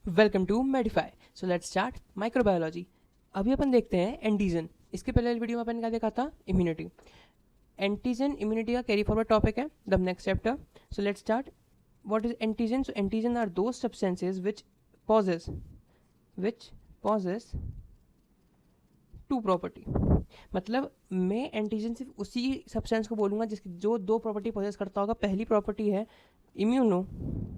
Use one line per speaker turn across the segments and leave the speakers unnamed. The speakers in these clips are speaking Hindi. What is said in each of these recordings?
Welcome to Medify. So let's start microbiology. अभी अपन देखते हैं एंटीजन। इसके पहले वाली वीडियो में अपन क्या देखा था? इम्यूनिटी। एंटीजन इम्यूनिटी का कैरी फॉरवर्ड टॉपिक है the next chapter. So let's start. What is antigen? So antigen are those substances which possess two property. मतलब मैं एंटीजन सिर्फ उसी सब्सटेंस को बोलूंगा जिसकी जो दो प्रॉपर्टी पॉजेस करता होगा। पहली प्रॉपर्टी है इम्यूनोजेनिसिटी,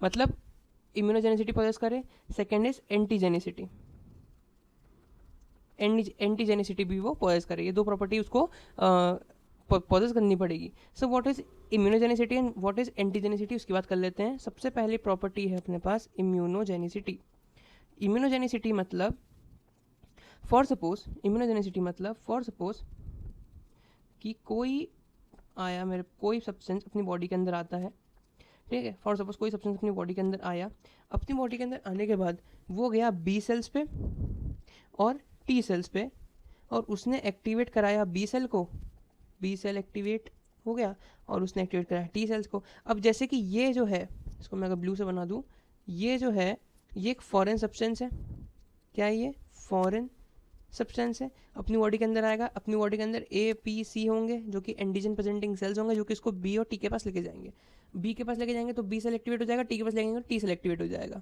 मतलब इम्यूनोजेनिसिटी पॉजेस करे। सेकेंड इज एंटीजेनिसिटी, एंटीजेनिसिटी भी वो पॉजेस करे। ये दो प्रॉपर्टी उसको पॉजेस करनी पड़ेगी। So what is immunogenicity and what is antigenicity, उसकी बात कर लेते हैं। सबसे पहली प्रॉपर्टी है अपने पास इम्यूनोजेनिसिटी। इम्यूनोजेनिसिटी मतलब फॉर सपोज कि कोई सब्सटेंस अपनी बॉडी के अंदर आता है, ठीक है। फॉर सपोज कोई सब्सटेंस अपनी बॉडी के अंदर आया, अपनी बॉडी के अंदर आने के बाद वो गया बी सेल्स पे और टी सेल्स पे, और उसने एक्टिवेट कराया बी सेल को, बी सेल एक्टिवेट हो गया, और उसने एक्टिवेट कराया टी सेल्स को। अब जैसे कि ये जो है, इसको मैं अगर ब्लू से बना दूँ, ये जो है ये एक फॉरेन सब्सटेंस है। क्या है ये? फॉरेन सब्सटेंस है। अपनी बॉडी के अंदर आएगा, अपनी बॉडी के अंदर ए पी सी होंगे जो कि एंटीजन प्रेजेंटिंग सेल्स होंगे, जो कि इसको बी और टी के पास लेके जाएंगे। बी के पास लेके जाएंगे तो बी सेल एक्टिवेट हो जाएगा, टी के पास लेके जाएंगे तो टी सेल एक्टिवेट हो जाएगा।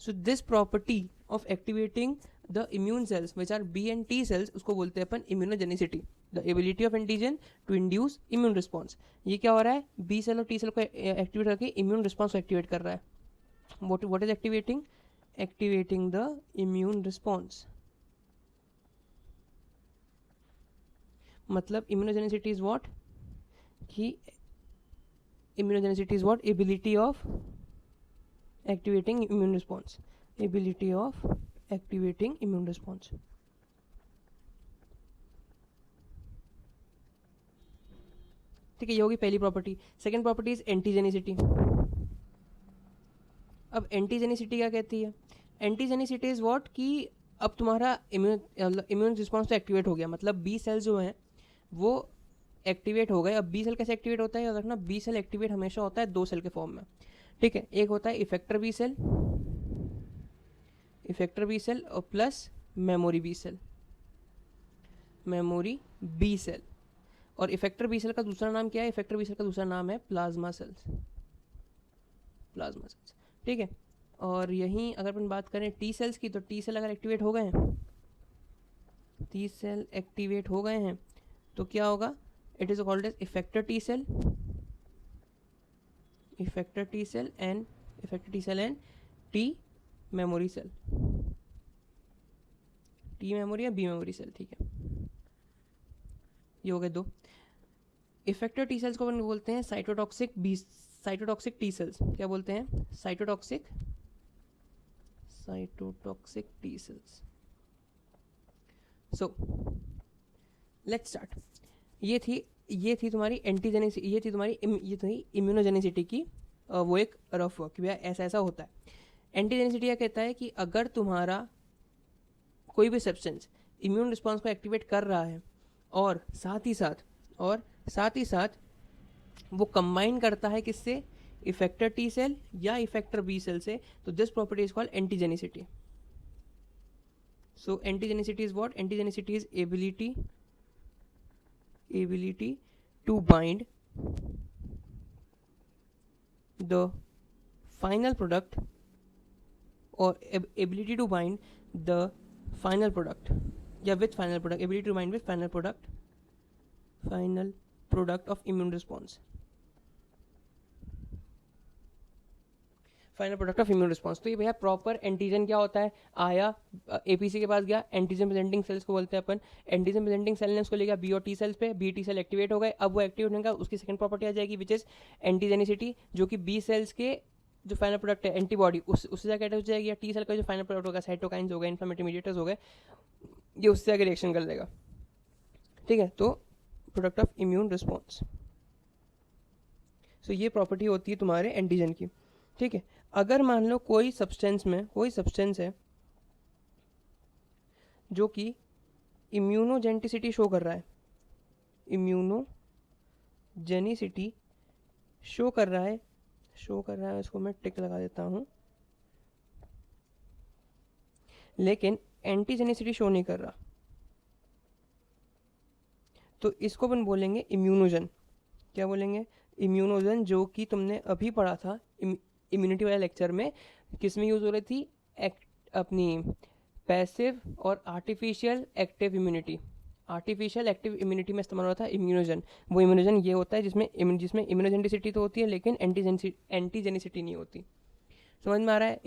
So this property of activating the immune cells which are B and T cells, उसको बोलते हैं अपन immunogenicity, the ability of antigen to induce immune response. ये क्या हो रहा है? बी सेल और टी सेल को एक्टिवेट करके इम्यून रिस्पॉन्स को एक्टिवेट कर रहा है। what is activating the immune response. मतलब इम्यूनोजेनिसिटी इज व्हाट? कि immunogenicity is what? Ability of activating immune response, ability of activating immune response. ठीक है, ये होगी पहली property. Second property is antigenicity. अब एंटीजेनिसिटी क्या कहती है? Antigenicity is what? कि अब तुम्हारा इम्यून रिस्पॉन्स तो एक्टिवेट हो गया, मतलब बी सेल जो हैं वो एक्टिवेट हो गए। अब बी सेल कैसे एक्टिवेट होता है? याद रखना, बी सेल एक्टिवेट हमेशा होता है दो सेल के फॉर्म में, ठीक है। एक होता है इफेक्टर बी सेल और plus memory B cell, memory B cell. और इफेक्टर बी सेल का दूसरा नाम क्या है? इफेक्टर बी सेल का दूसरा नाम है प्लाज्मा सेल्स, ठीक है। और यहीं अगर अपन बात करें टी सेल्स की, तो टी सेल अगर एक्टिवेट हो गए हैं, टी सेल एक्टिवेट हो गए हैं तो क्या होगा? It is called as effector T cell and T memory cell, T memory या बी मेमोरी सेल, ठीक है। ये हो गए दो। इफेक्टर टी सेल्स को अपन बोलते हैं साइटोटॉक्सिक टी सेल्स। क्या बोलते हैं? Cytotoxic T cells. So let's start. ये थी तुम्हारी एंटीजेनिसिटी, ये थी इम्यूनोजेनिसिटी की वो एक रफ वर्क, भैया ऐसा ऐसा होता है। एंटीजेनिसिटी क्या कहता है? कि अगर तुम्हारा कोई भी सब्सटेंस इम्यून रिस्पॉन्स को एक्टिवेट कर रहा है और साथ ही साथ वो कंबाइन करता है किससे? इफेक्टर टी सेल या इफेक्टर बी सेल से, तो this property is called antigenicity. So antigenicity is what? Antigenicity is ability to bind the final product, और ability to bind the final product या with final product, ability to bind with final product of immune response, final product of immune response. तो ये भैया प्रॉपर एंटीजन क्या होता है? आया एपीसी के पास गया, एंटीजन प्रेजेंटिंग सेल्स को बोलते हैं अपन। एंटीजन प्रेजेंटिंग सेल ने उसको ले गया बी और टी सेल्स पे, बी टी सेल एक्टिवेट हो गए। अब वो एक्टिवेट होने का उसकी सेकंड प्रॉपर्टी आ जाएगी विच इज एंटीजेनिसिटी, जो कि बी सेल्स के जो फाइनल प्रोडक्ट है एंटीबॉडी उससे जाकर अटैच हो जाएगी, या टी सेल का जो फाइनल प्रोडक्ट होगा साइटोकाइंस हो गए, इन्फ्लेमेटरी मीडिएटर्स हो गए, ये उससे आगे रिएक्शन कर देगा, ठीक है। तो प्रोडक्ट ऑफ इम्यून रिस्पॉन्स। सो ये प्रॉपर्टी होती है तुम्हारे एंटीजन की, ठीक है। अगर मान लो कोई सब्सटेंस है जो कि इम्यूनोजेनिसिटी शो कर रहा है, इम्यूनोजेनिसिटी शो कर रहा है, शो कर रहा है, इसको मैं टिक लगा देता हूँ, लेकिन एंटीजेनिसिटी शो नहीं कर रहा, तो इसको अपन बोलेंगे इम्यूनोजन। क्या बोलेंगे? इम्यूनोजन, जो कि तुमने अभी पढ़ा था इम्यूनिटी वाले लेक्चर में। किस में यूज़ हो रही थी? अपनी पैसिव और artificial active immunity. Artificial active immunity में इस्तेमाल होता है इम्यूनोजन। वो इम्यूनोजन ये होता है जिसमें इम्यूनोजेनिसिटी तो होती है लेकिन एंटीजेनिसिटी नहीं होती। समझ में आ रहा है?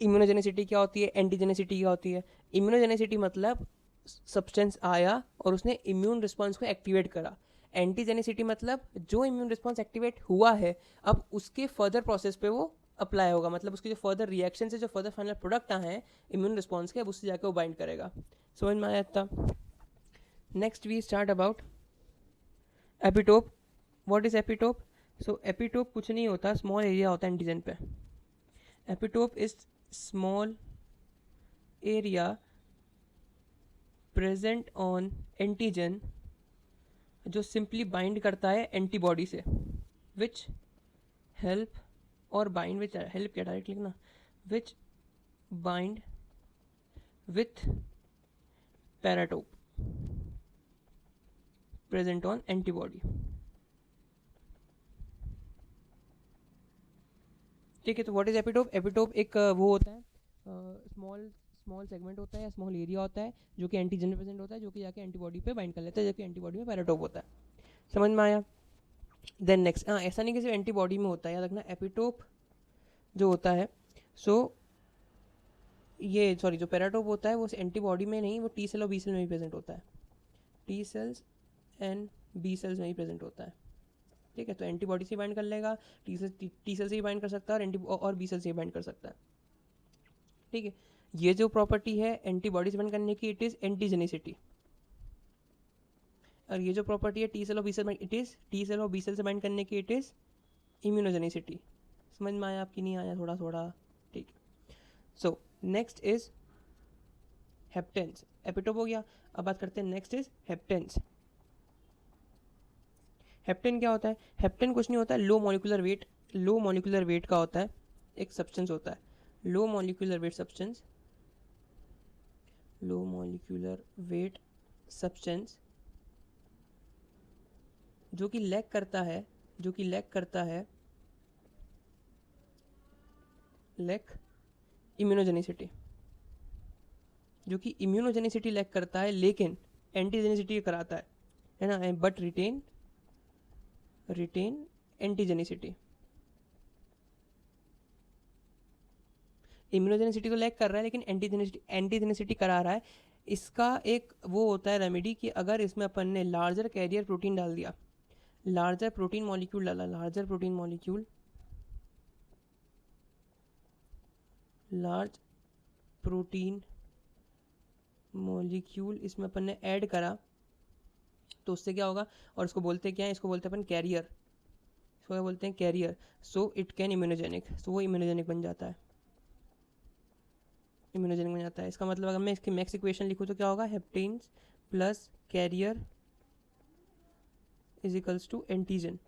इम्यूनोजेनिसिटी क्या होती है, एंटीजेनिसिटी क्या होती है? इम्यूनोजेनिसिटी मतलब सब्सटेंस आया और उसने इम्यून रिस्पॉन्स को एक्टिवेट करा। एंटीजेनिसिटी मतलब जो इम्यून रिस्पॉन्स एक्टिवेट हुआ है, अब उसके फर्दर प्रोसेस पे वो अप्लाई होगा, मतलब उसके जो फर्दर रिएक्शन से जो फर्दर फाइनल प्रोडक्ट आए हैं इम्यून रिस्पॉन्स के, अब उससे जाकर वो बाइंड करेगा। समझ में आया इतना? Next we start about epitope. What is epitope? So epitope कुछ नहीं होता, स्मॉल एरिया होता है एंटीजन पे। Epitope is small area present on antigen जो सिंपली बाइंड करता है एंटीबॉडी से, विच हेल्प और बाइंड, विच हेल्प क्या डायरेक्ट लिखना, which bind with paratope present on antibody. ठीक है, तो व्हाट इज एपिटोप? एपिटोप एक वो होता है स्मॉल सेगमेंट होता है या स्मॉल एरिया होता है जो कि एंटीजन में प्रेजेंट होता है, जो कि जाके एंटीबॉडी पे बाइंड कर लेता है, जबकि एंटीबॉडी में पैराटोप होता है। समझ में आया? देन नेक्स्ट, हाँ ऐसा नहीं कि सिर्फ एंटीबॉडी में होता है, याद रखना एपिटोप जो होता है, जो पैराटोप होता है वो एंटीबॉडी में नहीं, वो टी सेल और बी सेल में भी प्रेजेंट होता है। T cells and B cells में ही प्रेजेंट होता है। ठीक है, तो एंटीबॉडी से बाइंड कर लेगा, टी सेल से ही बाइंड कर सकता है और बी सेल से ही बाइंड कर सकता है। ठीक है, ये जो प्रॉपर्टी है एंटीबॉडी से बाइंड करने की, इट इज एंटीजेनिसिटी। और ये जो प्रॉपर्टी है टी सेल और B cell, it is T cell और बी सेल से बाइंड करने की, इट इज इम्यूनोजेनिसिटी। समझ में आया आपकी? नहीं आया? थोड़ा थोड़ा। ठीक है, सो नेक्स्ट इज हेप्टेंस। एपिटोप हो गया, अब बात करते हैं नेक्स्ट इज हेप्टेंस। हेप्टेन क्या होता है? हेप्टेन कुछ नहीं होता है, लो मॉलिक्यूलर वेट का होता है, एक सब्सटेंस होता है, लो मॉलिक्यूलर वेट सब्सटेंस जो कि लैक करता है इम्यूनोजेनिसिटी, जो कि इम्यूनोजेनिसिटी लैक करता है लेकिन एंटीजेनिसिटी कराता है ना, बट रिटेन एंटीजेनिसिटी। इम्यूनोजेनिसिटी तो लैक कर रहा है लेकिन एंटीजेनिसिटी करा रहा है। इसका एक वो होता है रेमेडी कि अगर इसमें अपन ने लार्जर कैरियर प्रोटीन डाल दिया, लार्जर प्रोटीन मॉलिक्यूल डाला, लार्ज प्रोटीन मॉलिक्यूल इसमें अपन ने ऐड करा, तो उससे क्या होगा? और इसको बोलते क्या है? इसको बोलते हैं अपन कैरियर, इसको क्या बोलते हैं? Carrier. So it can immunogenic, so वो इम्यूनोजेनिक बन जाता है, इसका मतलब अगर मैं इसकी मैक्स इक्वेशन लिखूँ तो क्या होगा? Haptens plus carrier is equals to antigen,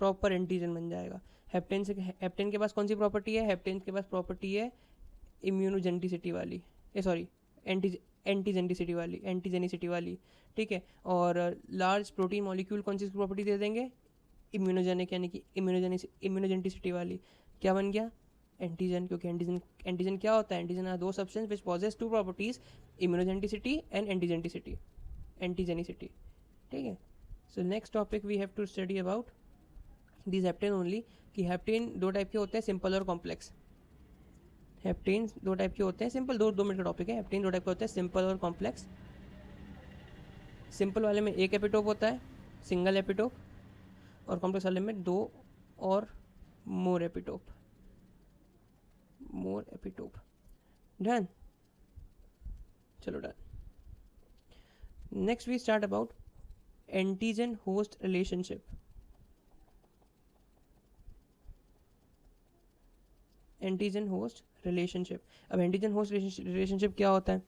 proper antigen बन जाएगा। हेप्टेन के पास कौन सी प्रॉपर्टी है? हेप्टेन के पास प्रॉपर्टी है इम्यूनोजेनिसिटी वाली, एंटीजेनिसिटी वाली। ठीक है, और लार्ज प्रोटीन मॉलिक्यूल कौन सी प्रॉपर्टी दे देंगे? इम्यूनोजेनिक, यानी कि इम्यूनोजेनिसिटी वाली। क्या बन गया? एंटीजन, क्योंकि एंटीजन क्या होता है? Antigen are those substance which possess two properties, immunogenicity and antigenicity. ठीक है, so next topic we have to study about this hapten only, कि हेप्टेन दो टाइप के होते हैं, सिंपल और कॉम्प्लेक्स। हेप्टेन दो टाइप के होते हैं, सिंपल 2 मिनट का टॉपिक है। हेप्टेन दो टाइप के होते हैं, सिंपल और कॉम्प्लेक्स। सिंपल वाले में एक एपिटोप होता है, सिंगल एपिटोप, और कॉम्प्लेक्स वाले में 2 और मोर एपिटोप। डन? चलो done. Next we start about antigen host relationship. अब एंटीजन होस्ट रिलेशनशिप क्या होता है?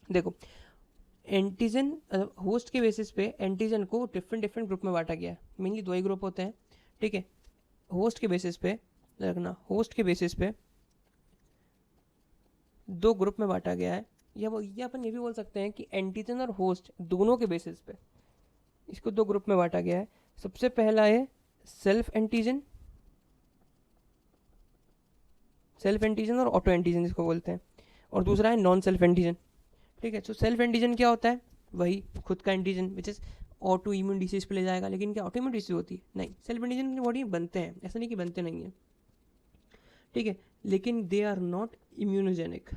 देखो, एंटीजन होस्ट के बेसिस पे एंटीजन को डिफरेंट ग्रुप में बांटा गया है। मेनली 2 ही ग्रुप होते हैं। ठीक है, होस्ट के बेसिस पे रखना, होस्ट के बेसिस पे दो ग्रुप में बांटा गया है, या अपन ये भी बोल सकते हैं कि एंटीजन और होस्ट दोनों के बेसिस पे इसको दो ग्रुप में बांटा गया है। सबसे पहला है सेल्फ एंटीजन, सेल्फ एंटीजन और ऑटो एंटीजन इसको बोलते हैं, और दूसरा है नॉन सेल्फ एंटीजन। ठीक है, तो सेल्फ एंटीजन क्या होता है? वही खुद का antigen which is auto immune disease पे ले जाएगा। लेकिन क्या ऑटो इम्यून डिसीज होती है? नहीं, सेल्फ एंटीजन अपनी बॉडी में बनते हैं, ऐसा नहीं कि बनते नहीं है। ठीक है, लेकिन they are not immunogenic,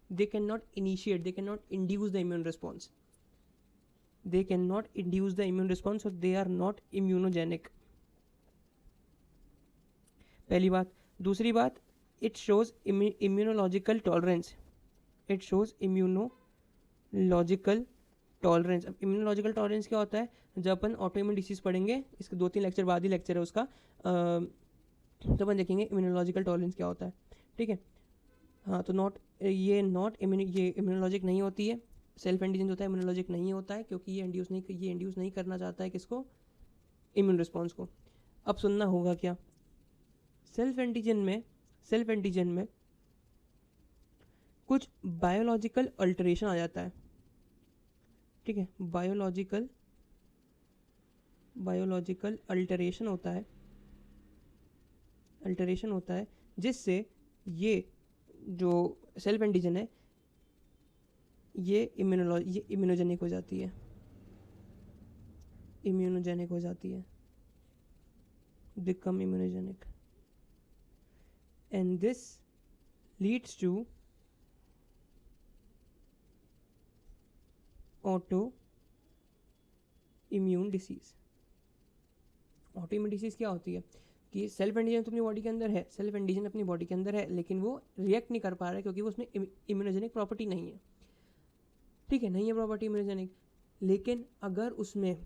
they can not initiate, they can not induce the immune response, they cannot induce the immune response, so they are not immunogenic। पहली बात। दूसरी बात, it shows immunological tolerance, it shows immunological tolerance। अब immunological tolerance क्या होता है? जब अपन ऑटो इम्यून डिसीज पढ़ेंगे, इसके 2-3 लेक्चर बाद ही लेक्चर है उसका, तो अपन देखेंगे इम्यूनोलॉजिकल टॉलरेंस क्या होता है। ठीक है, हाँ, तो ये इम्यूनोलॉजिक नहीं होती है। सेल्फ एंटीजन होता है, इम्यूनोलॉजिक नहीं होता है, क्योंकि ये इंड्यूस नहीं करना चाहता है किसको? इम्यून रिस्पॉन्स को। अब सुनना होगा क्या? सेल्फ एंटीजन में कुछ बायोलॉजिकल अल्टरेशन आ जाता है। ठीक है, बायोलॉजिकल अल्टरेशन होता है जिससे ये जो सेल्फ एंटीजन है ये इम्यूनोजेनिक हो जाती है, become immunogenic, and this leads to autoimmune disease। Autoimmune disease क्या होती है? कि सेल्फ एंटीजन तो अपनी बॉडी के अंदर है, सेल्फ एंटीजन अपनी बॉडी के अंदर है, लेकिन वो रिएक्ट नहीं कर पा रहा है क्योंकि वो उसमें इम्यूनोजेनिक प्रॉपर्टी नहीं है। ठीक है, नहीं है प्रॉपर्टी इम्यूनोजेनिक, लेकिन अगर उसमें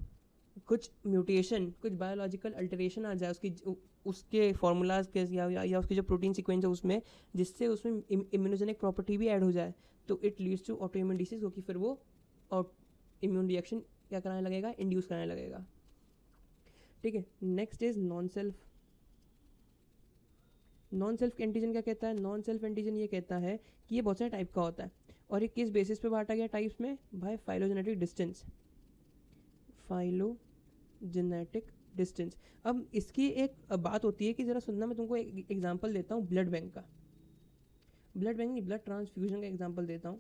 कुछ म्यूटेशन, कुछ बायोलॉजिकल अल्टरेशन आ जाए उसके फार्मूलाज के या उसकी जो प्रोटीन सीक्वेंस है उसमें, जिससे उसमें इम्यूनोजेनिक प्रॉपर्टी भी ऐड हो जाए, तो it leads to autoimmune disease, क्योंकि फिर वो इम्यून रिएक्शन क्या कराने लगेगा? इंड्यूस कराने लगेगा। ठीक है, next is non self antigen क्या कहता है? नॉन सेल्फ एंटीजन ये कहता है कि ये बहुत सारे टाइप का होता है, और ये किस बेसिस पे बांटा गया टाइप्स में? By phylogenetic distance. अब इसकी एक बात होती है कि ज़रा सुनना, मैं तुमको एक एग्जांपल देता हूँ ब्लड बैंक का, ब्लड ट्रांसफ्यूजन का एग्जांपल देता हूँ।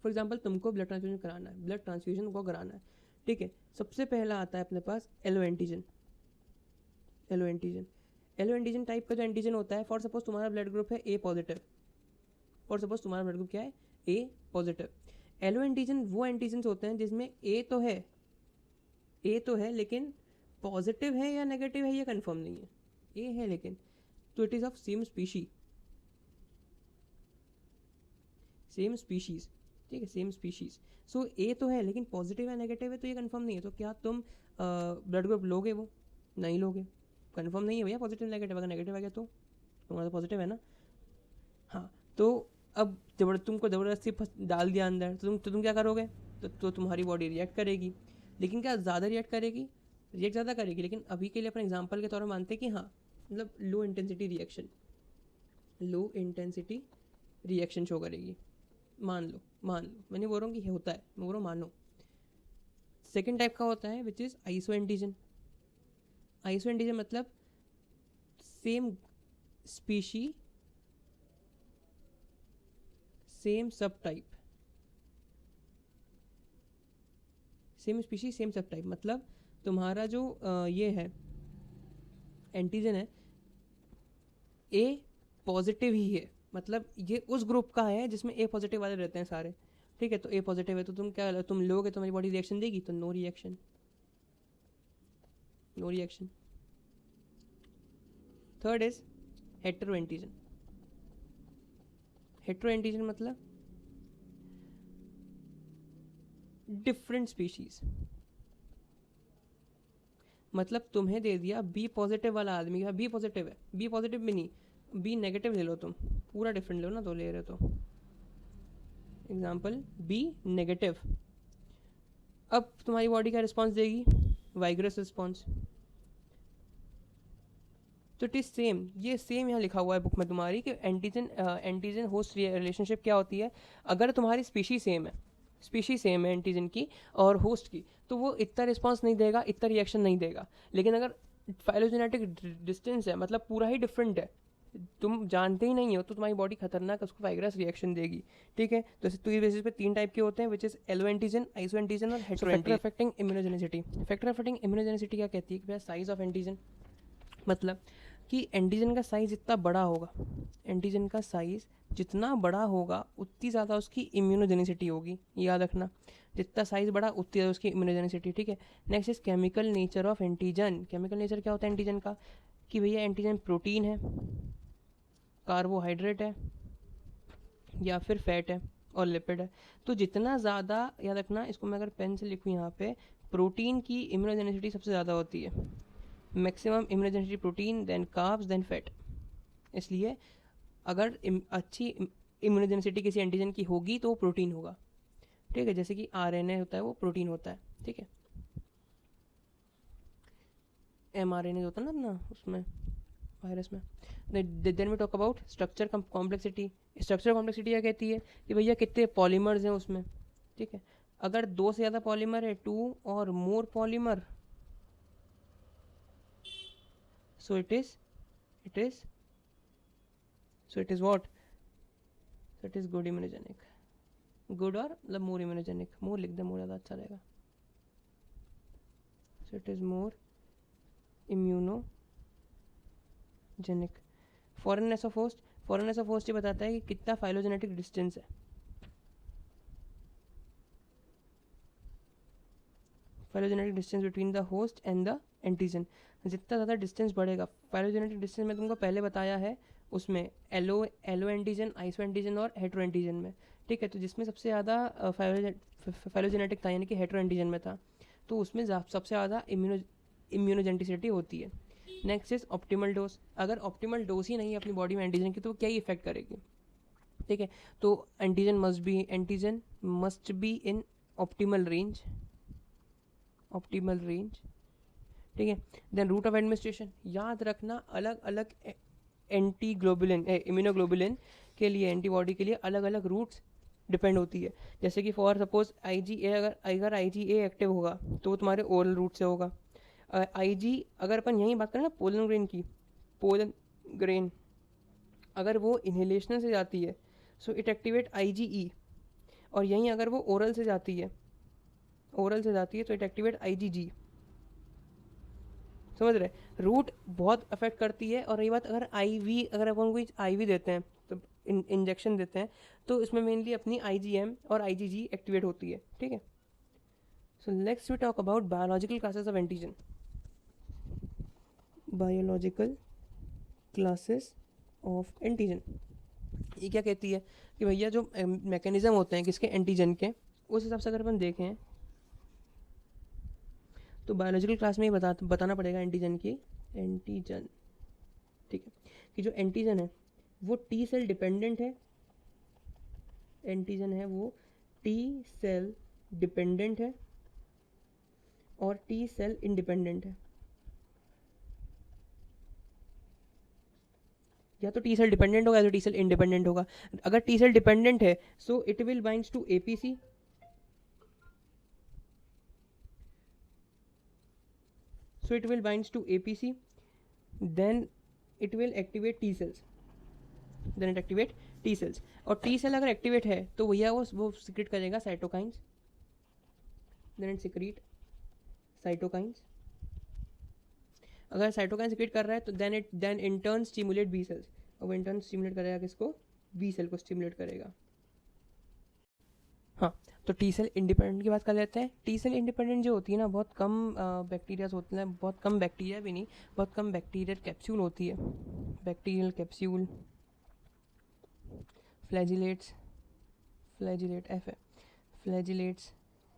फॉर एग्जांपल, तुमको ब्लड ट्रांसफ्यूजन कराना है, ब्लड ट्रांसफ्यूजन को कराना है। ठीक है, सबसे पहला आता है अपने पास एलो एंटीजन टाइप का जो एंटीजन होता है। फॉर सपोज तुम्हारा ब्लड ग्रुप है ए पॉजिटिव, क्या है? ए पॉजिटिव। एलो एंटीजन वो एंटीजन होते हैं जिसमें ए तो है लेकिन पॉजिटिव है या नेगेटिव है ये कंफर्म नहीं है। ए है लेकिन, तो it is of same species. ठीक है, सेम स्पीशीज। सो ए तो है लेकिन पॉजिटिव है नेगेटिव है तो ये कंफर्म नहीं है। तो क्या तुम ब्लड ग्रुप लोगे? वो नहीं लोगे, कंफर्म नहीं है भैया पॉजिटिव नेगेटिव। अगर नेगेटिव आ गया तो तुम्हारा तो पॉजिटिव है ना। हाँ, तो अब तुमको ज़बरदस्ती डाल दिया अंदर, तो तुम क्या करोगे? तो तुम्हारी बॉडी रिएक्ट करेगी, लेकिन क्या ज़्यादा रिएक्ट करेगी? लेकिन अभी के लिए अपन एग्जांपल के तौर पर मानते हैं कि हाँ, मतलब लो इंटेंसिटी रिएक्शन शो करेगी। मान लो, मैं नहीं बोल रहा हूँ कि होता है, मैं बोल रहा हूँ मानो। सेकेंड टाइप का होता है विच इज़ आइसो एंटीजन मतलब सेम स्पीशी सेम सब टाइप, मतलब तुम्हारा जो ये है एंटीजन है ए पॉजिटिव ही है, मतलब ये उस ग्रुप का है जिसमें ए पॉजिटिव वाले रहते हैं सारे। ठीक है, तो ए पॉजिटिव है तो तुम लोगे, तुम्हारी बॉडी रिएक्शन देगी, तो no reaction. Third is hetero antigen मतलब डिफरेंट स्पीशीज। मतलब तुम्हें दे दिया बी पॉजिटिव वाला आदमी का, बी पॉजिटिव है, बी पॉजिटिव भी नहीं, बी नेगेटिव ले लो, तुम पूरा डिफरेंट लो ना, तो ले रहे तो एग्जाम्पल बी नेगेटिव। अब तुम्हारी बॉडी का रिस्पॉन्स देगी? वाइग्रस रिस्पॉन्स। तो इट इज़ सेम, ये सेम यहाँ लिखा हुआ है बुक में तुम्हारी कि एंटीजन होस्ट रिलेशनशिप क्या होती है। अगर तुम्हारी स्पीशी सेम है एंटीजन की और होस्ट की, तो वो इतना रिस्पॉन्स नहीं देगा, इतना रिएक्शन नहीं देगा। लेकिन अगर फाइलोजेनेटिक डिस्टेंस है, मतलब पूरा ही डिफरेंट है, तुम जानते ही नहीं हो, तो तुम्हारी बॉडी खतरनाक है, उसको वाइग्रस रिएक्शन देगी। ठीक है, तो इस बेसिस पे 3 टाइप के होते हैं, which is allo antigen, iso antigen और hetero antigen. Factor affecting immunogenicity, factor affecting immunogenicity क्या कहती है कि साइज ऑफ एंटीजन, मतलब कि एंटीजन का साइज जितना बड़ा होगा, एंटीजन का साइज जितना बड़ा होगा उतनी ज़्यादा उसकी इम्यूनोजेनिसिटी होगी, याद रखना, जितना साइज बड़ा उतनी ज़्यादा उसकी इम्यूनोजेनिसिटी। ठीक है, next is chemical nature of antigen. Chemical nature क्या होता है एंटीजन का, कि भैया एंटीजन प्रोटीन है, कार्बोहाइड्रेट है, या फिर फैट है और लिपिड है। तो जितना ज़्यादा, याद रखना, इसको मैं अगर पेन से लिखूँ यहाँ पे, प्रोटीन की इम्यूनोजेनिसिटी सबसे ज़्यादा होती है, maximum immunogenicity protein, then carbs, then fat. इसलिए अगर अच्छी इम्यूनोजेनिसिटी किसी एंटीजन की होगी तो वो प्रोटीन होगा। ठीक है, जैसे कि आरएनए होता है वो प्रोटीन होता है। ठीक है, एमआरएनए होता है ना अपना उसमें, वायरस में। Then we talk about structure complexity. Structure complexity क्या कहती है कि भैया कितने पॉलीमर्स हैं उसमें। ठीक है, अगर 2 से ज़्यादा पॉलीमर है, 2 और मोर polymer, so it is what, so it is good immunogenic, good और मतलब more immunogenic, more लिख दे, more ज़्यादा अच्छा रहेगा, so it is more immunogenic। Foreignness of host ये बताता है कि कितना फाइलोजेनेटिक डिस्टेंस है, phylogenetic distance between the host and the antigen. जितना ज़्यादा डिस्टेंस बढ़ेगा, फाइलोजेनेटिक डिस्टेंस मैं तुमको पहले बताया है उसमें, एलो एंटीजन, आइसो एंटीजन और हेटेरो एंटीजन में। ठीक है, तो जिसमें सबसे ज़्यादा फाइलोजेनेटिक था, यानी कि हेटेरो एंटीजन में था, तो उसमें सबसे ज़्यादा इम्यूनोजेनिसिटी होती है। Next is optimal dose. अगर ऑप्टिमल डोज ही नहीं है अपनी बॉडी में एंटीजन की, तो वो क्या ही इफेक्ट करेगी। ठीक है, तो antigen must be in optimal range, ठीक है। देन रूट ऑफ एडमिनिस्ट्रेशन, याद रखना, अलग अलग एंटी ग्लोबुलिन इम्यूनोग्लोबुलिन के लिए, एंटीबॉडी के लिए अलग अलग रूट्स डिपेंड होती है। जैसे कि फॉर सपोज IgA, अगर IgA एक्टिव होगा तो वो तुम्हारे ओरल रूट से होगा। अगर अपन यहीं बात करें ना पोलन ग्रेन, अगर वो इनहेलेशन से जाती है, सो इट एक्टिवेट IgE, और यहीं अगर वो ओरल से जाती है तो इट एक्टिवेट IgG। समझ रहे, रूट बहुत अफेक्ट करती है। और रही बात, अगर अगर अपन कोई IV देते हैं, तो इंजेक्शन देते हैं, तो इसमें मेनली अपनी IgM और IgG एक्टिवेट होती है। ठीक है, so next we talk about biological classes of antigen. Biological classes of antigen ये क्या कहती है कि भैया जो मैकेनिज्म होते हैं किसके, एंटीजन के, उस हिसाब से अगर अपन देखें तो बायोलॉजिकल क्लास में ही बताना पड़ेगा एंटीजन। ठीक है, कि जो एंटीजन है वो T सेल डिपेंडेंट है, एंटीजन है वो T सेल डिपेंडेंट है और T सेल इंडिपेंडेंट है। या तो T सेल डिपेंडेंट होगा या तो T सेल इंडिपेंडेंट होगा। अगर T सेल डिपेंडेंट है, so it will binds to APC, then it will activate T cells, और T सेल अगर एक्टिवेट है तो भैया वो सिक्रेट करेगा cytokines, then it secrete cytokines. अगर साइटोकाइन सिक्रेट कर रहा है तो then in turn stimulate B cells, और वो इन टर्न स्टिमुलेट करेगा किसको, बी सेल को स्टिमुलेट करेगा। हाँ, तो T सेल इंडिपेंडेंट की बात कर लेते हैं। T सेल इंडिपेंडेंट जो होती है ना, बहुत कम बैक्टीरियाज होते हैं, बहुत कम बैक्टीरिया भी नहीं, बहुत कम बैक्टीरियल कैप्सूल होती है, बैक्टीरियल कैप्सूल, फ्लैजिलेट्स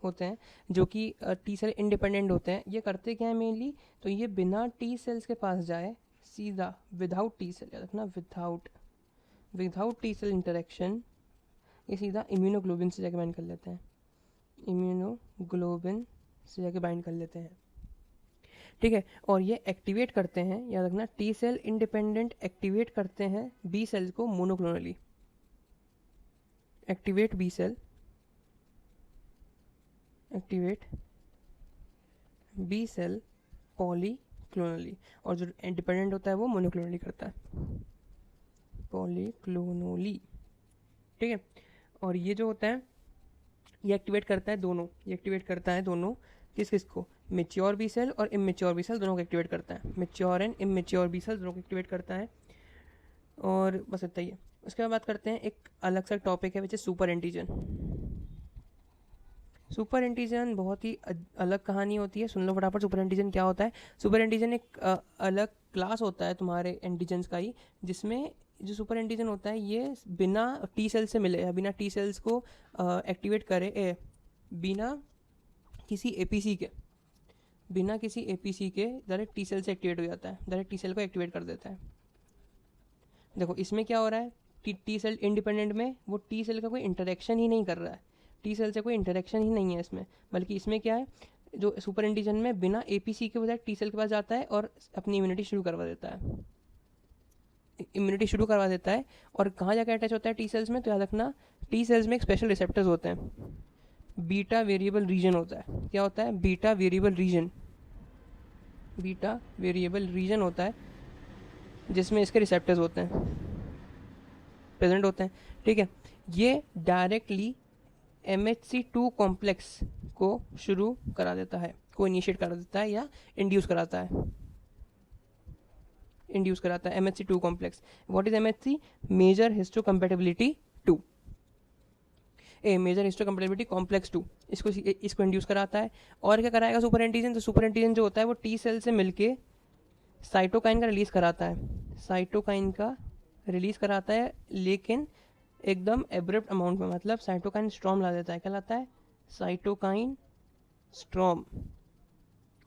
होते हैं, जो कि T सेल इंडिपेंडेंट होते हैं। ये करते क्या है मेनली, तो ये बिना T सेल्स के पास जाए, सीधा विदाउट T सेल, याद रखना, विदाउट T सेल इंटरेक्शन, ये सीधा इम्यूनोग्लोबिन से जाके बाइंड कर लेते हैं, ठीक है, और ये एक्टिवेट करते हैं, याद रखना, टी सेल इंडिपेंडेंट एक्टिवेट करते हैं बी सेल्स को monoclonally, activate B cell, activate B cell polyclonally, और जो इंडिपेंडेंट होता है वो मोनोक्लोनली करता है, पॉलीक्लोनली, ठीक है। और ये जो होता है ये एक्टिवेट करता है दोनों, ये एक्टिवेट करता है दोनों, किस किस को, मेच्योर बी सेल और इमेच्योर बी सेल दोनों को एक्टिवेट करता है, mature and immature B cell दोनों को एक्टिवेट करता है। और बस इतना ही है। उसके बाद बात करते हैं एक अलग सा टॉपिक है which is super antigen. Super antigen बहुत ही अलग कहानी होती है, सुन लो फटाफट सुपर एंटीजन क्या होता है। सुपर एंटीजन एक अलग क्लास होता है तुम्हारे एंटीजन्स का ही, जिसमें जो सुपर एंटीजन होता है ये बिना टी सेल से मिले या बिना टी सेल्स को एक्टिवेट करे, बिना किसी एपीसी के, बिना किसी एपीसी के डायरेक्ट टी सेल से एक्टिवेट हो जाता है, डायरेक्ट टी सेल को एक्टिवेट कर देता है। देखो इसमें क्या हो रहा है, टी सेल इंडिपेंडेंट में वो टी सेल का कोई इंटरेक्शन ही नहीं कर रहा है, टी सेल से कोई इंटरेक्शन ही नहीं है इसमें, बल्कि इसमें क्या है, जो सुपर एंटीजन में बिना एपीसी के बजाय टी सेल के पास जाता है और अपनी इम्यूनिटी शुरू करवा देता है, इम्यूनिटी शुरू करवा देता है। और कहाँ जाकर अटैच होता है टी सेल्स में, तो याद रखना टी सेल्स में एक स्पेशल रिसेप्टर्स होते हैं, बीटा वेरिएबल रीजन होता है। क्या होता है, beta variable region, beta variable region होता है जिसमें इसके रिसेप्टर्स होते हैं, प्रेजेंट होते हैं, ठीक है। ये डायरेक्टली MHC2 कॉम्प्लेक्स को शुरू करा देता है, को इनिशिएट करा देता है या इंड्यूस कराता है, इंड्यूस कराता है MHC2 complex. What is MHC, major histocompatibility 2, major histocompatibility complex 2, इसको इंड्यूस कराता है। और क्या कराएगा सुपर एंटीजन, तो सुपर एंटीजन जो होता है वो टी सेल से मिलके साइटोकाइन का रिलीज कराता है, साइटोकाइन का रिलीज कराता है, लेकिन एकदम एब्रप्ट अमाउंट में, मतलब साइटोकाइन स्ट्रॉम ला देता है। क्या लाता है, साइटोकाइन स्ट्रॉम।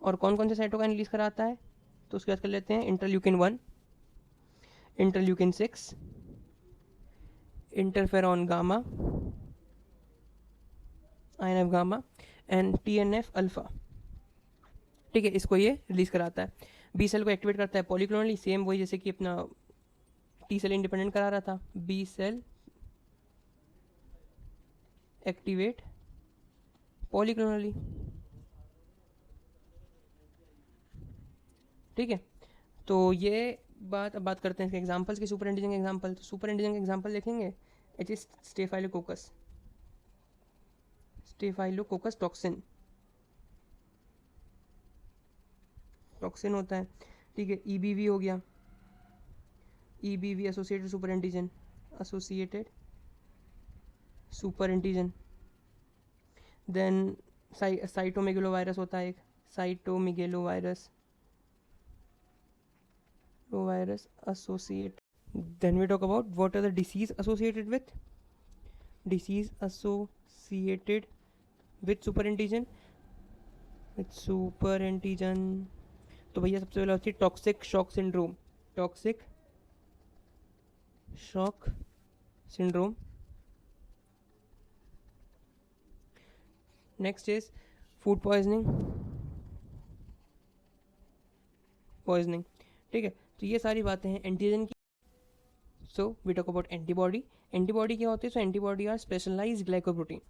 और कौन कौन से साइटोकाइन रिलीज कराता है, तो उसके बाद कर लेते हैं interleukin 1, interleukin 6, interferon gamma, INF gamma and TNF alpha, ठीक है, इसको ये रिलीज कराता है। बी सेल को एक्टिवेट करता है पॉलीक्लोनली, सेम वही जैसे कि अपना टी सेल इंडिपेंडेंट करा रहा था, बी सेल एक्टिवेट पॉलीक्लोनली, ठीक है। तो ये अब बात करते हैं इसके एग्जांपल्स के, सुपर एंटीजन के एग्जांपल। तो सुपर एंटीजन के एग्जांपल देखेंगे, it is staphylococcus, staphylococcus toxin, toxin होता है, ठीक है। EBV हो गया, EBV associated super antigen, associated super antigen. Then cytomegalovirus होता है एक, cytomegalovirus virus associated. Then we talk about what are the disease associated with, disease associated with super antigen, with super antigen। तो भैया सबसे पहले होती है toxic shock syndrome, toxic shock syndrome. Next is food poisoning, ठीक है। तो ये सारी बातें हैं एंटीजन की। So we talk about antibody. Antibody क्या होती है, so antibody are specialized glycoprotein,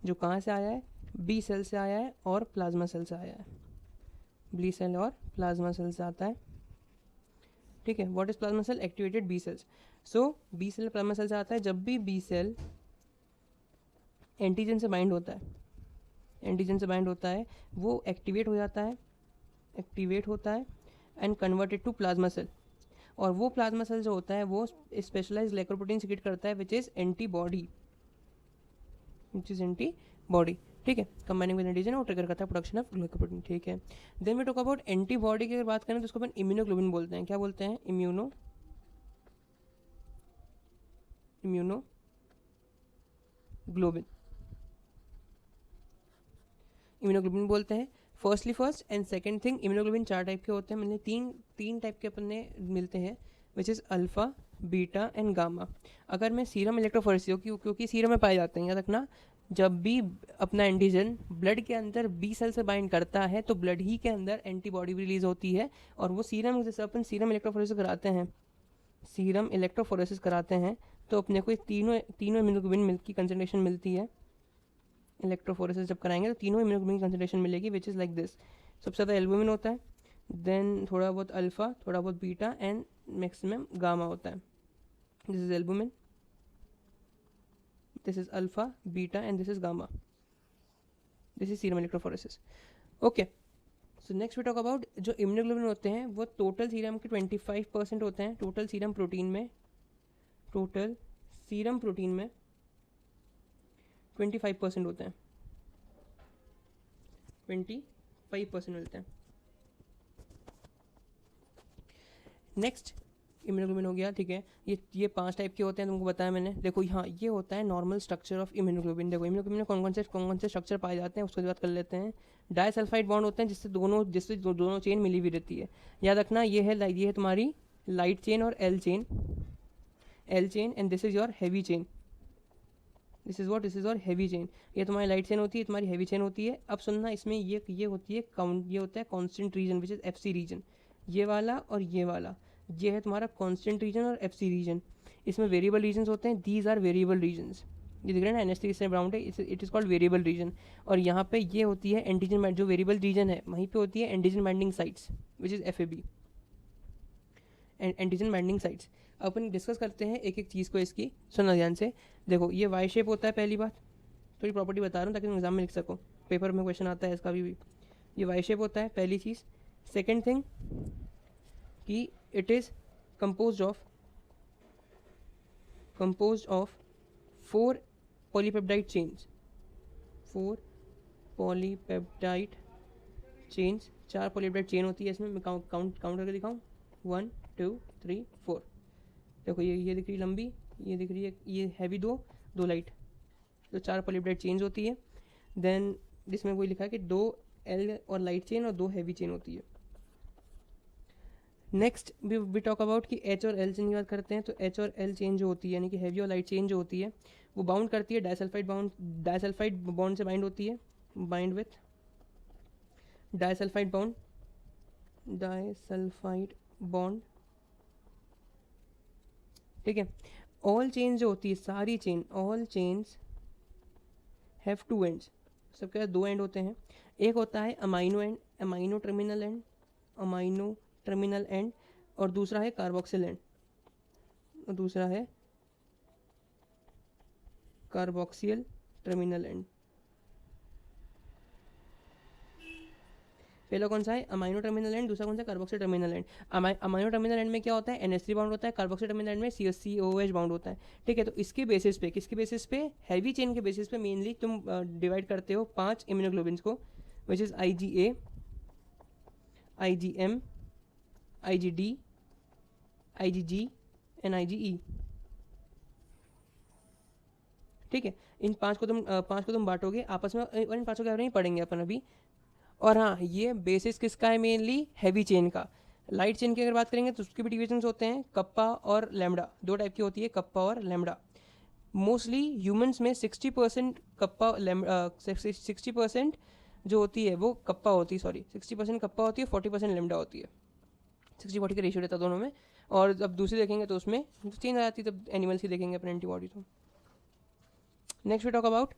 जो कहाँ से आया है, बी सेल से आया है और प्लाज्मा सेल से आया है, बी सेल और प्लाज्मा सेल से आता है, ठीक है। What is plasma cell, activated B cells. So B cell plasma cell से आता है, जब भी बी सेल एंटीजन से बाइंड होता है, एंटीजन से बाइंड होता है, वो एक्टिवेट हो जाता है, एक्टिवेट होता है and converted to plasma cell. और वो प्लाज्मा सेल जो होता है वो स्पेशलाइज्ड ग्लाइकोप्रोटीन सिक्रेट करता है विच इज एंटीबॉडी, ठीक है। कंबाइनिंग विद एंटीजन और ट्रिगर करता है प्रोडक्शन ऑफ ग्लाइकोप्रोटीन, ठीक है। Then we talk about antibody की अगर बात करें तो उसको अपन इम्यूनोग्लोबिन बोलते हैं। क्या बोलते हैं, इम्यूनोग्लोबिन बोलते हैं। First and second thing, immunoglobulin 4 type के होते हैं, मतलब तीन टाइप के अपन मिलते हैं, which is alpha, beta and gamma. अगर मैं सीरम इलेक्ट्रोफोरेसिस, क्योंकि सीरम में पाए जाते हैं, याद रखना जब भी अपना एंटीजन ब्लड के अंदर बी सेल से बाइंड करता है तो ब्लड ही के अंदर एंटीबॉडी भी रिलीज होती है, और वो सीरम, जैसे अपन सीरम इलेक्ट्रोफोरेसिस कराते हैं, सीरम इलेक्ट्रोफोरेसिस कराते हैं तो अपने को तीनों तीनों इम्यूनोग्लोबिन की कंसनट्रेशन मिलती है। इलेक्ट्रोफोरेसिस जब कराएंगे तो तीनों इम्यूनोग्लोबिन की कंसनट्रेशन मिलेगी, विच इज़ लाइक दिस। सबसे ज़्यादा एल्बुमिन होता है, देन थोड़ा बहुत अल्फा, थोड़ा बहुत बीटा, एंड मैक्सिमम गामा होता है। This is albumin, this is alpha, beta, and this is gamma. This is serum electrophoresis. Okay, so next we talk about जो immunoglobulin होते हैं वो टोटल सीरम के 25% होते हैं, टोटल सीरम प्रोटीन में 25% होते हैं, 25% मिलते हैं। नेक्स्ट इम्यूनोग्लोबिन हो गया, ठीक है। ये 5 टाइप के होते हैं, तुमको बताया मैंने। देखो यहाँ ये होता है नॉर्मल स्ट्रक्चर ऑफ इम्यूनोग्लोबिन। देखो इम्यूनोग्लोबिन में कौन कौन से स्ट्रक्चर पाए जाते हैं उसको बात कर लेते हैं। डाइसल्फाइड बॉन्ड होते हैं जिससे दोनों चेन मिली हुई रहती है। याद रखना ये है तुम्हारी लाइट चेन और L chain, and this is your heavy chain. This is your heavy chain. ये तुम्हारी लाइट चेन होती है, तुम्हारी हैवी चेन होती है। अब सुनना, इसमें ये होती है ये होता है constant region, which is FC region. ये वाला और ये वाला, ये है तुम्हारा कांस्टेंट रीजन और FC रीजन। इसमें वेरिएबल रीजन्स होते हैं, दीज आर वेरिएबल रीजन्स। ये दिख रहा है ना, NH3 से बाउंड है, it is called variable region. और यहाँ पे ये होती है एंटीजन, जो वेरिएबल रीजन है वहीं पे होती है antigen binding sites, which is FAB, antigen binding sites. Upon discuss करते हैं एक एक चीज़ को इसकी, सुनना ध्यान से। देखो ये वाई शेप होता है, पहली बात थोड़ी प्रॉपर्टी बता रहा हूँ ताकि तुम एग्जाम में लिख सको, पेपर में क्वेश्चन आता है इसका भी। ये वाई शेप होता है, पहली चीज़। सेकेंड थिंग कि it is composed of 4 polypeptide chains, 4 polypeptide chains, 4 polypeptide chain होती है इसमें। मैं काउंट करके दिखाऊं, 1 2 3 4। देखो ये दिख रही है लंबी, ये दिख रही है, ये हैवी, दो लाइट, तो 4 polypeptide chains होती है। देन जिसमें वही लिखा है कि 2 L और लाइट चेन और 2 हैवी चेन होती है। नेक्स्ट भी टॉक अबाउट कि H और L चेन की बात करते हैं, तो H और L चेन जो होती है, यानी कि हैवी और लाइट चेन जो होती है, वो बाउंड करती है डाइसल्फाइड बॉन्ड से बाइंड होती है, बाइंड विथ डाइसल्फाइड बॉन्ड, ठीक है। ऑल चेन जो होती है, सारी chain, all chains have 2 ends, सबके पास 2 एंड होते हैं। एक होता है amino and, amino terminal and, और दूसरा है कार्बोक्सिल एंड, और दूसरा है कार्बोक्सियल टर्मिनल एंड। पहला कौन सा है, अमाइनो टर्मिनल एंड, दूसरा कौन सा, carboxyl terminal and. Amino terminal and में क्या होता है, NH3 बाउंड होता है, कार्बोक्सिल टर्मिनल एंड में COOH बाउंड होता है, ठीक है। तो इसके बेसिस पे, किसके बेसिस पे, हैवी चेन के बेसिस पे मेनली तुम डिवाइड करते हो 5 इम्यूनोग्लोबिन्स को, which is IgA, IgM, IgD, IgG and IgE, ठीक है। इन 5 को तुम बांटोगे आपस में, और इन 5 को क्या नहीं पढ़ेंगे अपन अभी। और हाँ, ये बेसिस किसका है, मेनली हैवी चेन का। लाइट चेन की अगर बात करेंगे तो उसके भी डिविजन्स होते हैं, कप्पा और लैम्डा, 2 टाइप की होती है, कप्पा और लैम्डा। मोस्टली ह्यूमंस में 60% कप्पा 60% जो होती है वो कप्पा होती है, 60% कप्पा होती है, 40% लैम्डा होती है। 60-40 का रेशियो रहता है दोनों में। और जब दूसरी देखेंगे तो उसमें चेंज आ जाती है, तब एनिमल्स की देखेंगे अपने एंटीबॉडी। तो नेक्स्ट वी टॉक अबाउट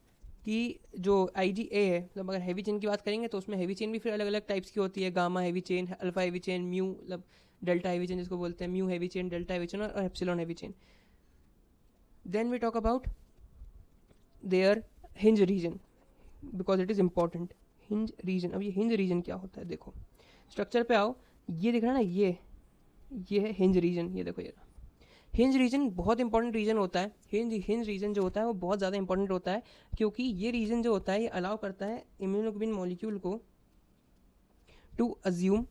कि जो IgA है, मतलब अगर हैवी चेन की बात करेंगे तो उसमें हैवी चेन भी फिर अलग अलग टाइप्स की होती है, gamma heavy chain, alpha heavy chain, mu मतलब डेल्टा हैवी चेन जिसको बोलते हैं, mu heavy chain, delta heavy chain और epsilon heavy chain. Then we talk about their hinge region, because it is important. Hinge region, अब ये हिंज रीजन क्या होता है, देखो स्ट्रक्चर पे आओ, ये दिख रहा है ना, ये है हिंज रीजन। ये देखो, ये हिंज रीजन बहुत इंपॉर्टेंट रीजन होता है। हिंज रीजन जो होता है वो बहुत ज़्यादा इंपॉर्टेंट होता है, क्योंकि ये रीजन जो होता है ये अलाउ करता है इम्यूनोग्लोबिन मॉलिक्यूल को टू अज्यूम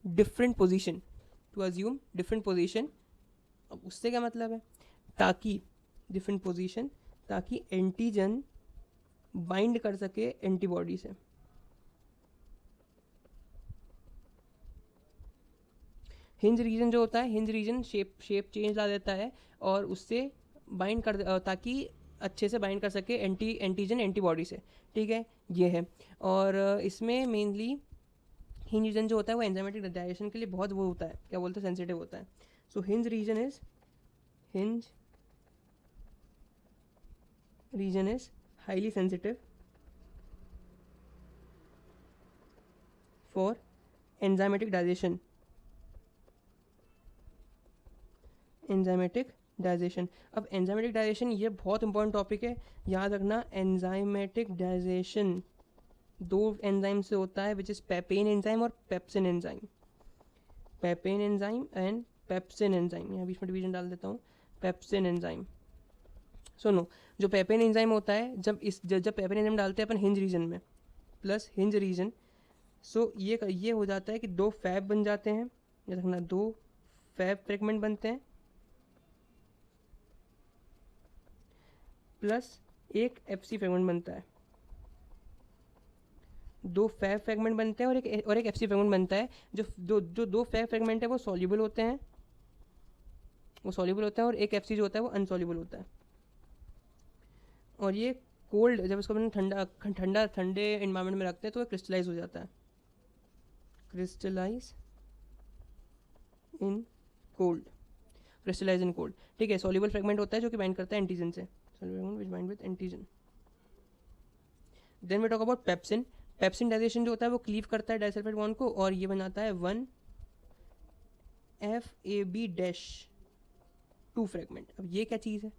डिफरेंट पोजीशन, अब उससे क्या मतलब है, ताकि डिफरेंट पोजीशन, ताकि एंटीजन बाइंड कर सके एंटीबॉडी से। हिंज रीजन जो होता है, हिंज रीजन शेप चेंज ला देता है और उससे बाइंड कर ताकि अच्छे से बाइंड कर सके एंटीजन एंटीबॉडी से, ठीक है, ये है। और इसमें मेनली हिंज रीजन जो होता है वो एंजाइमेटिक डाइजेशन के लिए बहुत वो होता है, क्या बोलते हैं, सेंसिटिव होता है। So hinge region is highly sensitive for enzymatic digestion. अब एंजाइमेटिक डाइजेशन ये बहुत इंपॉर्टेंट टॉपिक है, याद रखना। एंजाइमेटिक डाइजेशन 2 एंजाइम से होता है, विच इज पेपेन एंजाइम और pepsin enzyme. पेपेन enzyme and pepsin enzyme, यहाँ बीच में डिवीजन डाल देता हूँ, पेप्सिन एंजाइम। सुनो, जो पेपेन एंजाइम होता है, जब पेपेन एंजाइम डालते हैं अपन हिंज रीजन में, प्लस हिंज रीजन, सो ये हो जाता है कि 2 फैब बन जाते हैं, याद रखना 2 फैब फ्रेगमेंट बनते हैं, प्लस एक एफसी फ्रेगमेंट बनता है। 2 फैब फ्रेगमेंट बनते हैं और एक एफसी फ्रेगमेंट बनता है। जो 2 फैब फ्रेगमेंट है वो सॉल्युबल होते हैं, और एक एफसी जो होता है वो अनसॉल्युबल होता है। और ये कोल्ड, जब इसको अपन ठंडे इन्वायरमेंट में रखते हैं तो वो क्रिस्टलाइज हो जाता है, क्रिस्टलाइज इन कोल्ड, ठीक है। सॉल्युबल फ्रेगमेंट होता है जो कि बाइंड करता है एंटीजन से, which bind with antigen. Then we talk about pepsin. Pepsin digestion जो होता है वो क्लीव करता है डाइसल्फाइड बॉन्ड को, और ये बनाता है 1FAB-2 फ्रेगमेंट। अब ये क्या चीज़ है,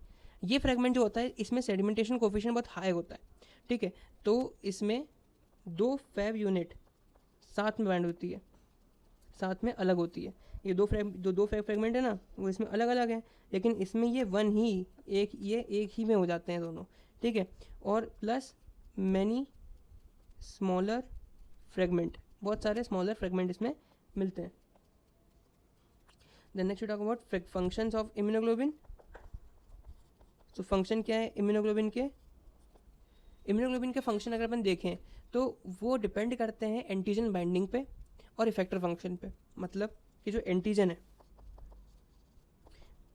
ये फ्रेगमेंट जो होता है इसमें सेडिमेंटेशन कोफिशिएंट बहुत हाई होता है, ठीक है। तो इसमें 2 फैब यूनिट साथ में बाइंड होती है, साथ में अलग होती है। ये दो फैब फ्रेगमेंट है ना, वो इसमें अलग अलग है, लेकिन इसमें ये एक ही में हो जाते हैं दोनों, ठीक है। और प्लस मैनी स्मॉलर फ्रेगमेंट, बहुत सारे स्मॉलर फ्रेगमेंट इसमें मिलते हैं। Then next we talk about functions of immunoglobin. तो फंक्शन क्या है इम्यूनोग्लोबिन के फंक्शन अगर अपन देखें तो वो डिपेंड करते हैं एंटीजन बाइंडिंग पे और इफेक्टर फंक्शन पे। मतलब कि जो एंटीजन है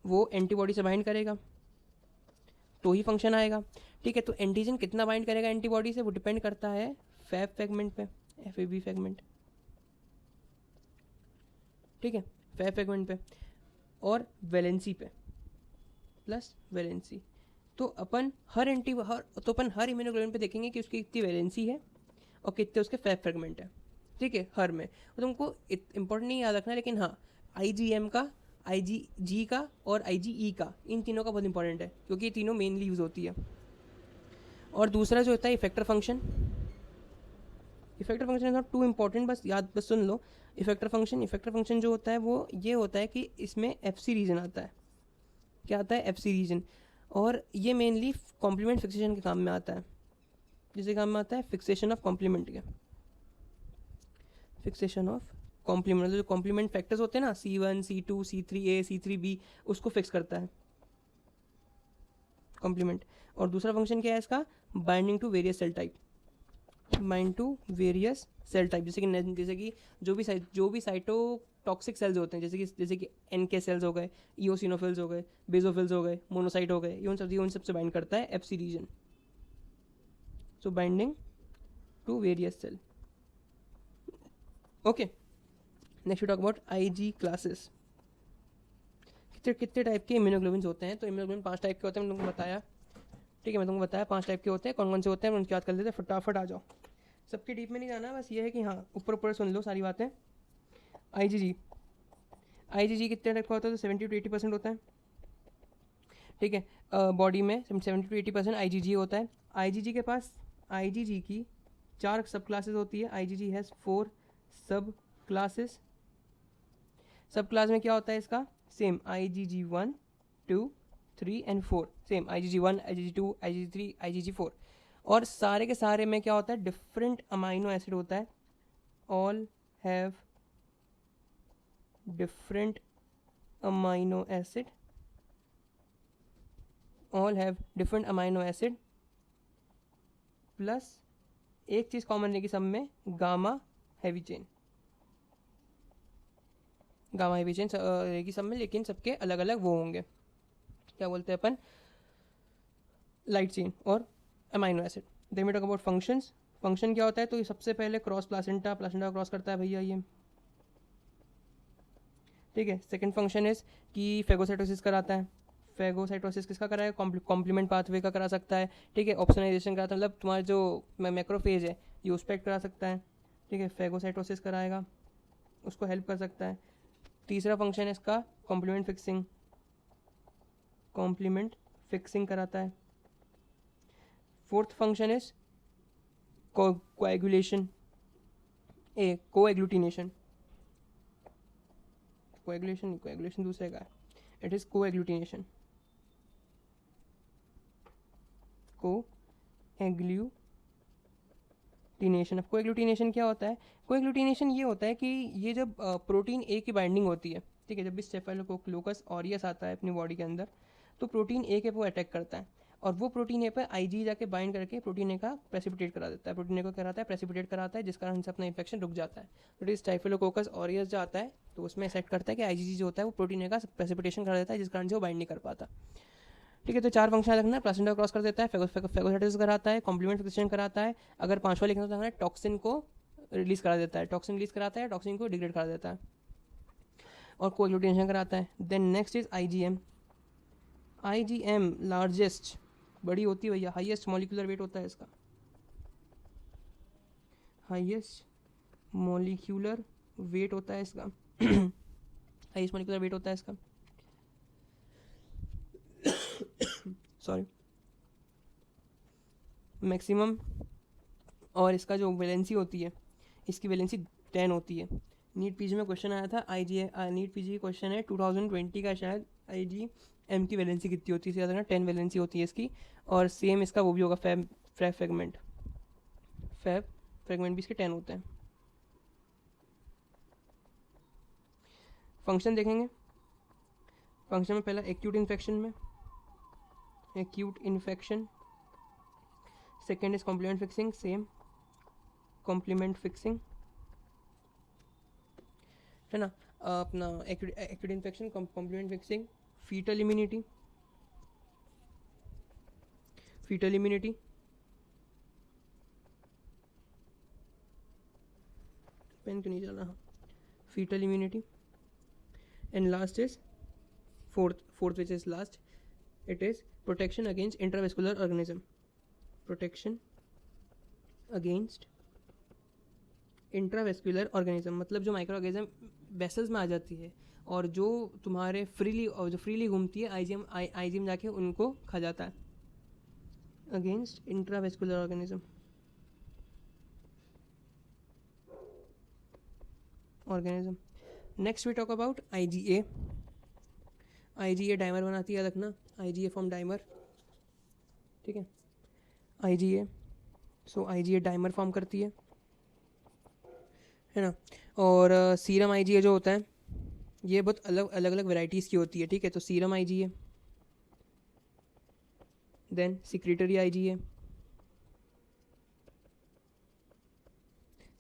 वो एंटीबॉडी से बाइंड करेगा तो ही फंक्शन आएगा, ठीक है। तो एंटीजन कितना बाइंड करेगा एंटीबॉडी से वो डिपेंड करता है फैब फ्रेगमेंट पे, FAB फ्रेगमेंट, ठीक है, फैब फ्रेगमेंट पे और वैलेंसी पे, प्लस वैलेंसी। तो अपन हर इम्यूनोग्लोबिन पे देखेंगे कि उसकी कितनी वैलेंसी है और कितने उसके फैब फ्रेगमेंट है, ठीक है, हर में। तो तुमको इंपॉर्टेंट नहीं याद रखना, लेकिन हाँ IgM का, IgG का और IgE का, इन तीनों का बहुत इंपॉर्टेंट है क्योंकि ये तीनों मेनली यूज़ होती है। और दूसरा जो होता है effector function is not too important, बस सुन लो। इफेक्टर फंक्शन जो होता है वो ये होता है कि इसमें FC रीजन आता है। क्या आता है, FC रीजन, और ये मेनली कॉम्प्लीमेंट फिक्सेशन के काम में आता है। जिसके काम में आता है फिक्सेशन ऑफ कॉम्प्लीमेंट के, फिक्सेशन ऑफ कॉम्प्लीमेंट, जो कॉम्प्लीमेंट फैक्टर्स होते हैं ना, C1, C2, C3A, C3B, उसको फिक्स करता है कॉम्प्लीमेंट। और दूसरा फंक्शन क्या है इसका, binding to various cell type, जैसे कि जो भी साइटोटॉक्सिक सेल्स होते हैं, जैसे कि NK सेल्स हो गए, इओसिनोफिल्स हो गए, बेसोफिल्स हो गए, मोनोसाइट हो गए, ये उन सब से बाइंड करता है FC region. So binding to various cell, okay. Next we talk about IG classes. कितने टाइप के इम्यूनोग्लोबिन होते हैं, तो इम्यूनोग्लोबिन 5 टाइप के होते हैं, मैंने तुमको बताया, ठीक है, मैं तुमको बताया 5 टाइप के होते हैं। कौन कौन से होते हैं उनकी याद कर लेते हैं, फटाफट आ जाओ। सबके डीप में नहीं जाना, बस ये है कि हाँ ऊपर सुन लो सारी बातें। IgG कितने टाइप का होता है, तो 70 to 80% होता है, ठीक है। बॉडी में 70 to 80% IgG होता है। IgG के पास IgG की 4 सब क्लासेस होती है। IgG हैज़ 4 सब क्लासेस। सब क्लास में क्या होता है इसका, same IgG 1, 2, 3 and 4, same IgG 1, IgG 2, IgG 3, IgG 4। और सारे के सारे में क्या होता है, डिफरेंट अमाइनो एसिड होता है, all have different amino acid, plus एक चीज़ कॉमन रहेगी सब में, गामा हैवी चेन रहेगी सब में, लेकिन सबके अलग अलग वो होंगे, क्या बोलते हैं अपन, लाइट चेन और amino acid. Then we talk about functions. Function क्या होता है, तो ये सबसे पहले क्रॉस प्लासेंटा, प्लासेंटा क्रॉस करता है भैया ये, ठीक है। सेकंड फंक्शन इज कि फेगोसाइटोसिस कराता है। फेगोसाइटोसिस किसका करा है, कॉम्प्लीमेंट पाथवे का करा सकता है, ठीक है। ऑप्शनाइजेशन कराता है, मतलब तुम्हारा जो मैक्रोफेज है ये उस पर करा सकता है, ठीक है। फेगोसाइटोसिस कराएगा, उसको हेल्प कर सकता है। तीसरा फंक्शन है इसका कॉम्प्लीमेंट फिक्सिंग, कॉम्प्लीमेंट फिक्सिंग कराता है। Fourth function is coagulation, coagglutination, coagulation दूसरे का है, इट इज कोएग्लूटिनेशन, कोएग्लूटिनेशन। अब कोएग्लूटिनेशन क्या होता है, कोएग्लूटिनेशन ये होता है कि ये जब प्रोटीन ए की बाइंडिंग होती है, ठीक है, जब भी स्टेफिलोकोकस ऑरियस आता है अपनी बॉडी के अंदर, तो प्रोटीन ए के वो अटैक करता है और वो प्रोटीन ए पर आईजी जाके बाइंड करके प्रोटीन ए का प्रेसिपिटेट करा देता है, प्रोटीन ए को कराता है प्रेसिपिटेट कराता है, जिस कारण से अपना इन्फेक्शन रुक जाता है। तो स्टेफिलोकोकस ऑरियस जो आता है तो उसमें सेट करता है कि आईजीजी जो होता है वो प्रोटीन ए का प्रेसिपिटेशन करा देता है, जिस कारण से वो बाइंड नहीं कर पाता, ठीक है। तो चार फंक्शन रखना है, प्लासेंटा क्रॉस कर देता है, फेगोसाइटोसिस कराता है, कॉम्प्लीमेंट फिक्सेशन कराता है, अगर पांचवा लिखना तो है टॉक्सिन को रिलीज करा देता है, टॉक्सिन रिलीज कराता है, टॉक्सिन को डिग्रेड करा देता है और कोएग्लूटिनेशन कराता है। Then next is IgM. IgM largest, बड़ी होती है भैया, हाईएस्ट मॉलिक्यूलर वेट होता है इसका, हाईएस्ट मॉलिक्यूलर वेट होता है इसका हाईएस्ट मॉलिक्यूलर वेट होता है इसका, सॉरी, मैक्सिमम। और इसका जो वैलेंसी होती है, इसकी वैलेंसी 10 होती है। नीट पीजी में क्वेश्चन आया था, नीट पीजी क्वेश्चन है 2020 का शायद, आईजीएम की वैलेंसी कितनी होती है, ज़्यादा ना 10 वैलेंसी होती है इसकी। और सेम इसका वो भी होगा फैब फ्रेगमेंट भी इसके 10 होते हैं। फंक्शन देखेंगे, फंक्शन में पहला एक्यूट इन्फेक्शन में, acute infection. Second is complement fixing, same complement fixing, है ना। अपना acute infection, complement fixing. Fetal immunity, fetal immunity, pen क्यों नहीं चल रहा, fetal immunity. And last is fourth which is last, it is protection against intravascular organism, protection against intravascular organism, मतलब जो माइक्रो ऑर्गेनिज्म वेसल्स में आ जाती है और जो तुम्हारे फ्रीली घूमती है, आईजीएम जाके उनको खा जाता है, against intravascular organism, next we talk about IgA. IgA dimer बनाती है, रखना, आईजीए फॉर्म डाइमर, ठीक है। IgA, so IgA dimer form करती है ना। और सीरम आईजीए जो होता है ये बहुत अलग वेराइटीज़ की होती है, ठीक है। तो serum IgA, then secretory IgA,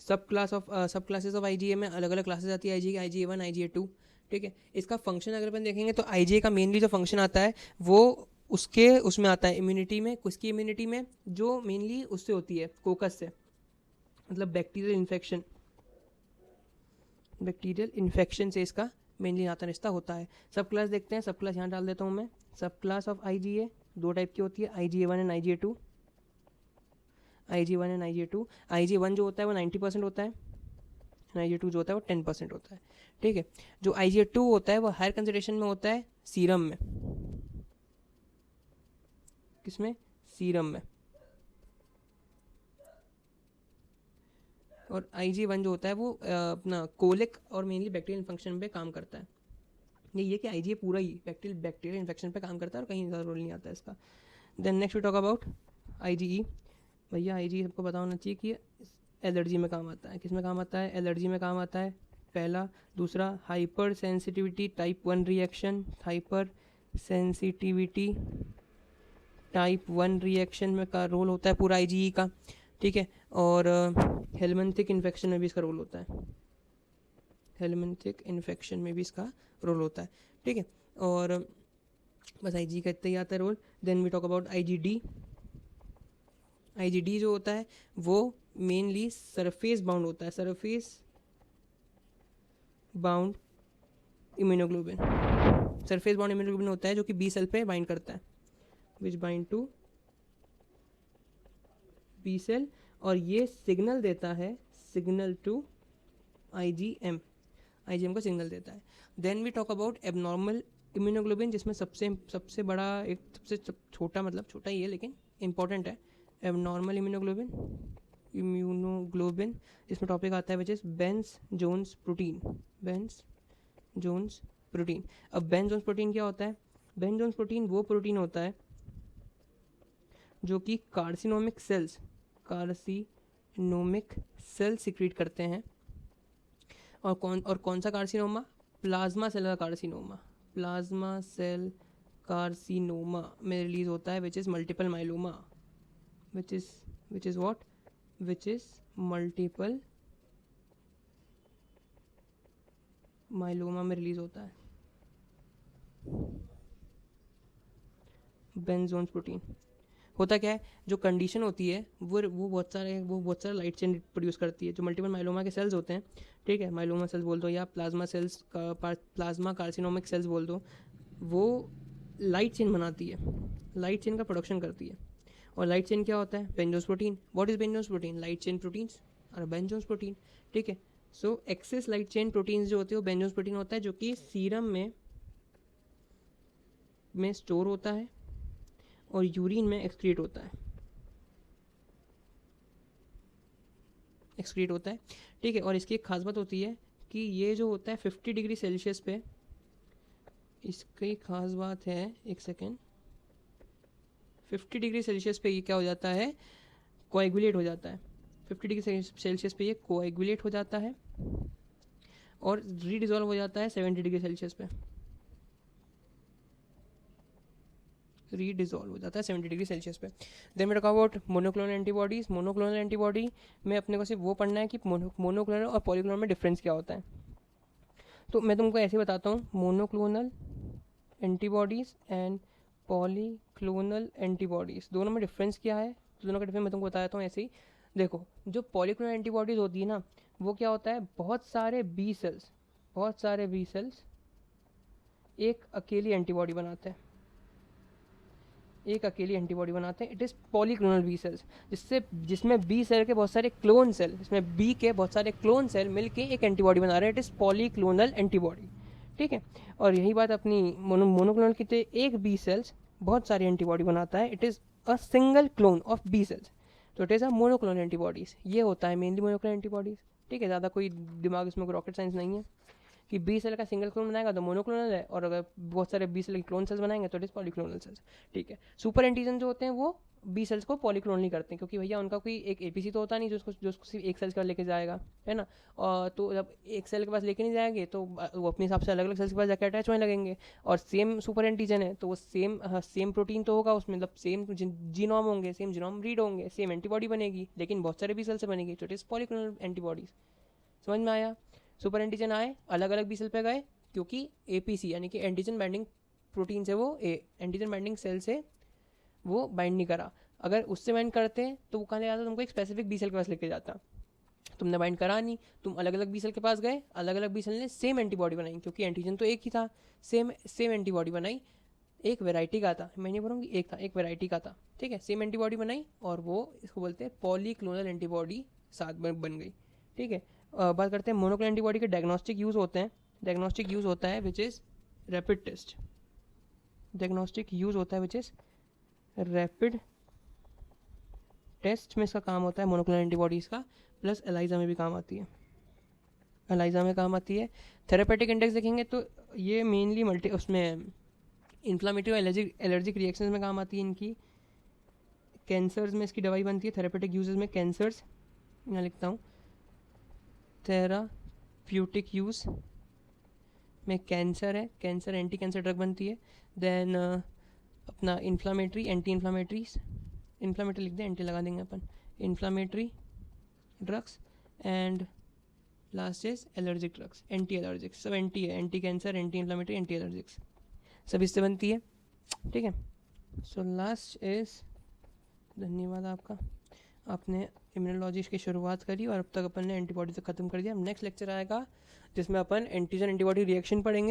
सब क्लासेस ऑफ आईजीए में अलग अलग क्लासेस आती है आईजीए की, आईजीए 1, आईजीए 2, ठीक है। इसका फंक्शन अगर अपन देखेंगे तो आईजीए का मेनली जो फंक्शन आता है वो उसमें आता है इम्यूनिटी में, किसकी इम्यूनिटी में, जो मेनली उससे होती है कोकस से, मतलब बैक्टीरियल इन्फेक्शन से इसका मेनली नाता रिश्ता होता है। सब क्लास देखते हैं, सब क्लास यहाँ डाल देता हूँ मैं। सब क्लास ऑफ आईजीए दो टाइप की होती है, IgA 1 and IgA 2, IgA 1 and IgA 2। IgA 1 जो होता है वो 90% होता है, आईजीए 2 जो होता है वो 10% होता है, ठीक है। जो आईजीए 2 होता है वो हायर कंसंट्रेशन में होता है सीरम में, किसमें, सीरम में। और आईजीए 1 जो होता है वो अपना कोलिक और मेनली बैक्टीरियल इन्फेक्शन पे काम करता है। ये कि आईजीए पूरा ही बैक्टीरियल इन्फेक्शन पे काम करता है और कहीं ज़्यादा रोल नहीं आता है इसका। Then next we talk about IgE. भैया आईजीई सबको पता होना चाहिए कि एलर्जी में काम आता है, किस में काम आता है, एलर्जी में काम आता है पहला। दूसरा hyper sensitivity type 1 reaction, hyper sensitivity type 1 reaction में का रोल होता है पूरा आईजीई का, ठीक है। और हेलमंथिक इन्फेक्शन में भी इसका रोल होता है, हेलमंथिक इन्फेक्शन में भी इसका रोल होता है, ठीक है। और बस आईजी का इतना ही आता है role. Then we talk about IgD. IgD जो होता है वो मेनली सरफेस बाउंड होता है, surface bound immunoglobin. Surface bound immunoglobin होता है जो कि बी सेल पे बाइंड करता है, which bind to B cell, और ये सिग्नल देता है, सिग्नल टू आईजीएम, आईजीएम को सिग्नल देता है। Then we talk about abnormal immunoglobin, जिसमें सबसे बड़ा एक सबसे छोटा, मतलब छोटा ही है लेकिन इंपॉर्टेंट है, एबनॉर्मल इम्यूनोग्लोबिन जिसमें टॉपिक आता है which is Bence Jones protein, Bence Jones protein. अब बेंस जोन्स प्रोटीन क्या होता है? बेंस जोन्स प्रोटीन वो प्रोटीन होता है जो कि कार्सिनोमिक सेल्स सिक्रीट करते हैं। और कौन सा कार्सिनोमा? प्लाज्मा सेल का कार्सिनोमा, प्लाज्मा सेल कार्सिनोमा में रिलीज होता है which is multiple myeloma, which is what, which is multiple myeloma में रिलीज होता है बेंस जोन्स प्रोटीन। होता क्या है, जो कंडीशन होती है वो बहुत सारा लाइट चेन प्रोड्यूस करती है। जो मल्टीपल माइलोमा के सेल्स होते हैं, ठीक है, माइलोमा सेल्स बोल दो या प्लाज्मा सेल्स का प्लाज्मा कार्सिनोमिक सेल्स बोल दो, वो लाइट चेन बनाती है, लाइट चेन का प्रोडक्शन करती है। और लाइट चेन क्या होता है? Bence Jones protein. What is Bence Jones protein? Light chain proteins और बेंजोस प्रोटीन, ठीक है। So excess light chain proteins जो होते हैं वो बेंजोस प्रोटीन होता है, जो कि सीरम में स्टोर होता है और यूरिन में एक्सक्रीट होता है, ठीक है। और इसकी एक खास बात होती है कि ये जो होता है 50 डिग्री सेल्सियस पे, इसकी खास बात है, एक सेकेंड, 50 डिग्री सेल्सियस पे ये क्या हो जाता है? कोएगुलेट हो जाता है। 50 डिग्री सेल्सियस पे ये कोएगुलेट हो जाता है और रीडिजॉल्व हो जाता है 70 डिग्री सेल्सियस पे, रीडिजॉल्व हो जाता है 70 डिग्री सेल्सियस पे। देन मैं talk about monoclonal antibodies. Monoclonal antibody में अपने को सिर्फ वो पढ़ना है कि मोनोक्लोनल और पॉलीक्लोनल में डिफरेंस क्या होता है। तो मैं तुमको ऐसे बताता हूँ, monoclonal antibodies and polyclonal antibodies दोनों में डिफरेंस क्या है। तो दोनों का डिफरेंस मैं तुमको बता देता हूँ ऐसे ही। देखो, जो पॉलीक्लोनल एंटीबॉडीज़ होती है ना, वो क्या होता है, बहुत सारे बी सेल्स एक अकेली एंटीबॉडी बनाते हैं, it is polyclonal B cells, जिसमें बी सेल के बहुत सारे क्लोन सेल, जिसमें बी के बहुत सारे क्लोन सेल मिलके एक एंटीबॉडी बना रहे हैं, इट इज़ पॉलीक्लोनल एंटीबॉडी, ठीक है। और यही बात अपनी मोनोक्लोनल की, एक बी सेल्स बहुत सारी एंटीबॉडी बनाता है, it is a single clone of B cells, तो it is a monoclonal antibodies. ये होता है मेनली मोनोक्लोनल एंटीबॉडीज़, ठीक है। ज़्यादा कोई दिमाग इसमें कोई रॉकेट साइंस नहीं है कि बी सेल का सिंगल क्लोन बनाएगा तो मोनोक्लोनल है, और अगर बहुत सारे बी सेल के क्लोन सेल्स बनाएंगे तो इट इज पॉलीक्लोनल सेल्स, ठीक है। सुपर एंटीजन जो होते हैं वो बी सेल्स को पॉलीक्लोनल नहीं करते, क्योंकि भैया उनका कोई एक एपीसी तो होता नहीं जो उसको सिर्फ एक सेल का लेके जाएगा, है ना। और तो जब एक सेल के पास लेके नहीं जाएंगे तो वो अपने हिसाब से अलग अलग सेल्स के पास जाकर अटैच होने लगेंगे। और सेम सुपर एंटीजन है तो वो सेम प्रोटीन तो होगा उसमें, मतलब सेम जीनोम होंगे, सेम जीनोम रीड होंगे, सेम एंटीबॉडी बनेगी, लेकिन बहुत सारे बी सेल से बनेगी, तो इट इज पॉलीक्लोनल एंटीबॉडीज। समझ में आया? सुपर एंटीजन आए, अलग अलग बी सेल पे गए, क्योंकि एपीसी यानी कि एंटीजन बाइंडिंग प्रोटीन से वो एंटीजन बाइंडिंग सेल से वो बाइंड नहीं करा। अगर उससे बाइंड करते तो वो कहाँ ले जाता? तुमको एक स्पेसिफिक बी सेल के पास लेके जाता। तुमने बाइंड करा नहीं, तुम अलग अलग बी सेल के पास गए, अलग अलग बी सेल ने सेम एंटीबॉडी बनाई, क्योंकि एंटीजन तो एक ही था, सेम एंटीबॉडी बनाई, एक वेराइटी का था, मैं नहीं बोलूँगी एक था, एक वेराइटी का था, ठीक है। सेम एंटीबॉडी बनाई और वो इसको बोलते हैं पॉलीक्लोनल एंटीबॉडी साथ में बन गई, ठीक है। बात करते हैं मोनोक्लोनल एंटीबॉडी के डायग्नोस्टिक यूज़ होते हैं। डायग्नोस्टिक यूज़ होता है which is rapid test, diagnostic use होता है विच इज़ रैपिड टेस्ट में इसका काम होता है मोनोक्लोनल एंटीबॉडीज़ का, प्लस एलाइजा में भी काम आती है, थेरेपेटिक इंडेक्स देखेंगे तो ये मेनली उसमें इन्फ्लामेटरी और एलर्जिक रिएक्शंस में काम आती है इनकी। कैंसर्स में इसकी दवाई बनती है, थेरेपेटिक यूजेस में कैंसर्स, यहाँ लिखता हूँ, थेराप्यूटिक यूज़ में कैंसर है, कैंसर एंटी कैंसर ड्रग बनती है। देन अपना इन्फ्लामेटरी, एंटी इन्फ्लामेटरी लिख दें, एंटी लगा देंगे अपन, inflammatory drugs, and last is allergic drugs, anti allergics, सब एंटी है, anti cancer, anti inflammatory, anti allergics, सब इससे बनती है। ठीक है। सो लास्ट इज़, धन्यवाद आपका, आपने इम्यूनोलॉजी की शुरुआत करी और अब तक अपन ने एंटीबॉडी से ख़त्म कर दिया। नेक्स्ट लेक्चर आएगा जिसमें अपन एंटीजन एंटीबॉडी रिएक्शन पढ़ेंगे।